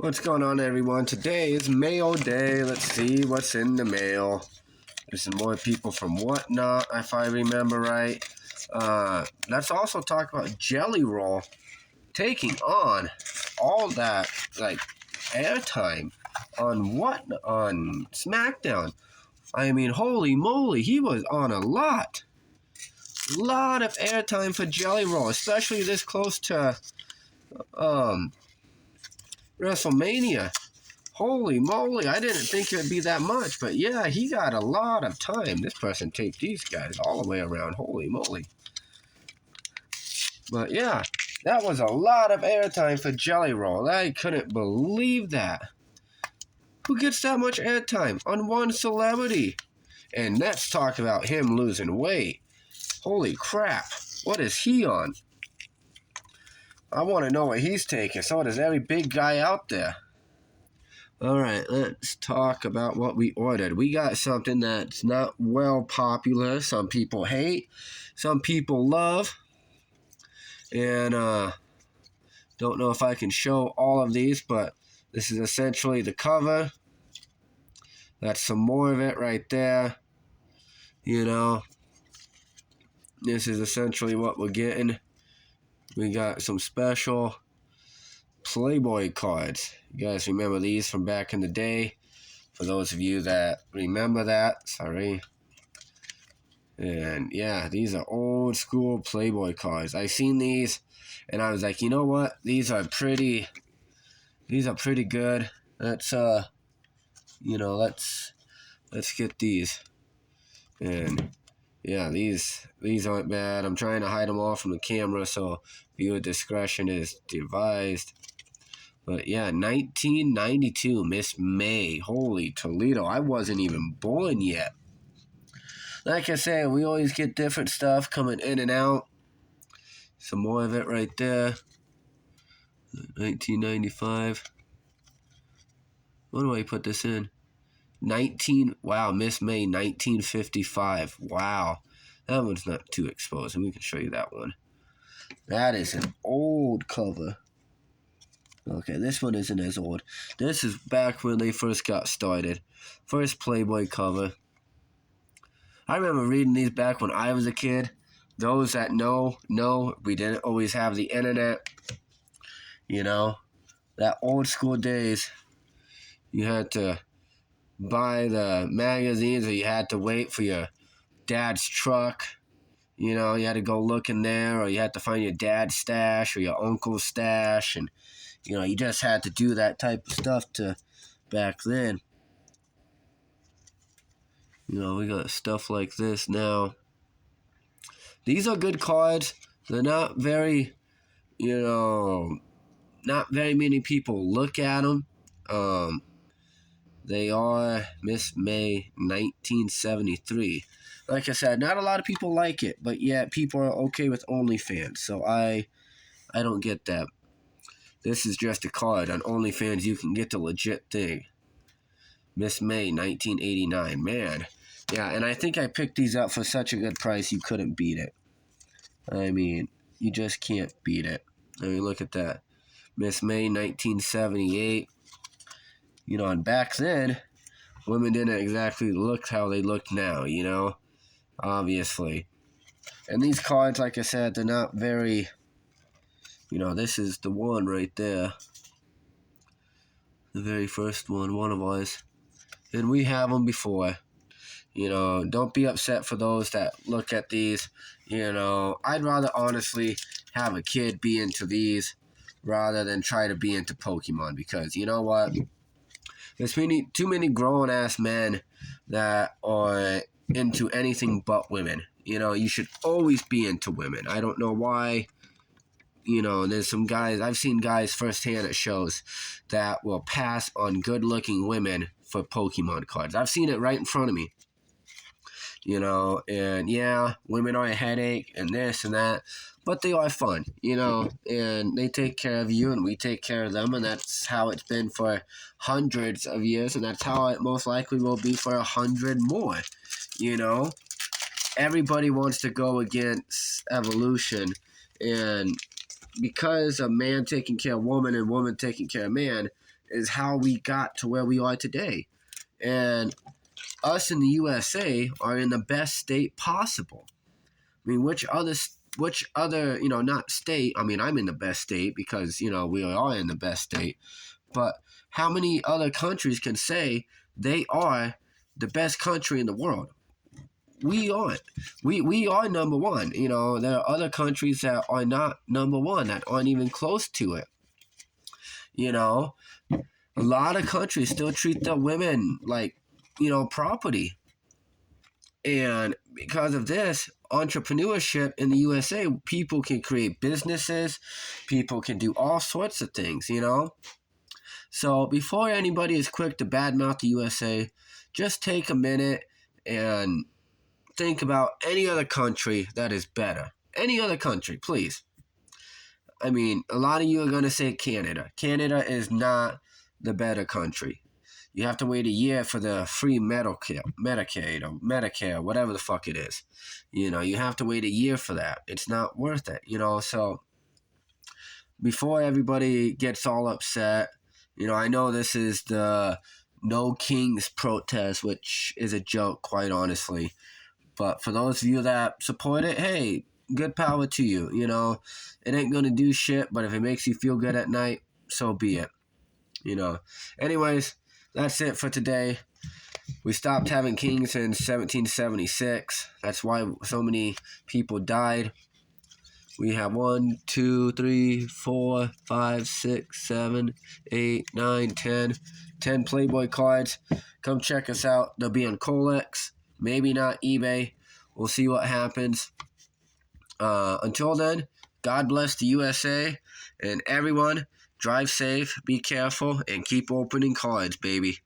What's going on, everyone? Today is mail day. Let's see what's in the mail. There's some more people from Whatnot, if I remember right. Let's also talk about Jelly Roll taking on all that airtime on SmackDown. I mean, holy moly, he was on a lot of airtime for Jelly Roll, especially this close to WrestleMania. Holy moly, I didn't think it would be that much, but yeah, he got a lot of time. This person taped these guys all the way around. Holy moly. But yeah, that was a lot of airtime for Jelly Roll. I couldn't believe that. Who gets that much airtime on one celebrity? And let's talk about him losing weight. Holy crap, what is he on? I want to know what he's taking. So does every big guy out there. Alright, let's talk about what we ordered. We got something that's not well popular. Some people hate, some people love. And don't know if I can show all of these, but this is essentially the cover. That's some more of it right there. You know, this is essentially what we're getting. We got some special Playboy cards. You guys remember these from back in the day? For those of you that remember that, sorry. And yeah, these are old school Playboy cards. I seen these and I was like, you know what? These are pretty good. Let's let's get these. And yeah, these aren't bad. I'm trying to hide them all from the camera, so viewer discretion is advised. But yeah, 1992, Miss May. Holy Toledo, I wasn't even born yet. Like I said, we always get different stuff coming in and out. Some more of it right there. 1995. What do I put this in? Wow, Miss May, 1955. Wow. That one's not too exposed, and we can show you that one. That is an old cover. Okay, this one isn't as old. This is back when they first got started. First Playboy cover. I remember reading these back when I was a kid. Those that know, we didn't always have the internet. You know, that old school days, you had to buy the magazines or you had to wait for your dad's truck. You know, you had to go look in there, or you had to find your dad's stash or your uncle's stash, and you know, you just had to do that type of stuff to back then. You know, we got stuff like this now. These are good cards. They're not very, not very many people look at them. They are Miss May 1973. Like I said, not a lot of people like it, but yet people are okay with OnlyFans. So I don't get that. This is just a card. On OnlyFans, you can get the legit thing. Miss May 1989. Man. Yeah, and I think I picked these up for such a good price, you couldn't beat it. I mean, you just can't beat it. I mean, look at that. Miss May 1978. You know, and back then, women didn't exactly look how they look now, you know? Obviously. And these cards, like I said, they're not very... You know, this is the one right there. The very first one of ours. And we have them before. You know, don't be upset for those that look at these. You know, I'd rather honestly have a kid be into these rather than try to be into Pokemon. Because, you know what? There's too many grown-ass men that are into anything but women. You know, you should always be into women. I don't know why. You know, there's some guys, I've seen guys firsthand at shows that will pass on good-looking women for Pokemon cards. I've seen it right in front of me. You know, and yeah, women are a headache and this and that, but they are fun, you know, and they take care of you and we take care of them, and that's how it's been for hundreds of years, and that's how it most likely will be for 100 more, you know. Everybody wants to go against evolution and because of man taking care of woman and woman taking care of man is how we got to where we are today. And us in the USA are in the best state possible. I mean, which other, not state, I mean, I'm in the best state because, we are in the best state, but how many other countries can say they are the best country in the world? We aren't. We are number one. There are other countries that are not number one, that aren't even close to it. A lot of countries still treat their women like, property. And because of this, entrepreneurship in the USA, people can create businesses, people can do all sorts of things, So before anybody is quick to badmouth the USA, just take a minute and think about any other country that is better. Any other country, please. I mean, a lot of you are going to say Canada. Canada is not the better country. You have to wait a year for the free Medicaid or Medicare, whatever the fuck it is. You have to wait a year for that. It's not worth it, So before everybody gets all upset, I know this is the No Kings protest, which is a joke, quite honestly. But for those of you that support it, hey, good power to you. It ain't going to do shit, but if it makes you feel good at night, so be it. Anyways, that's it for today. We stopped having kings in 1776. That's why so many people died. We have 1, 2, 3, 4, 5, 6, 7, 8, 9, 10. 10 Playboy cards. Come check us out. They'll be on Colex. Maybe not eBay. We'll see what happens. Until then, God bless the USA. And everyone, drive safe, be careful, and keep opening cards, baby.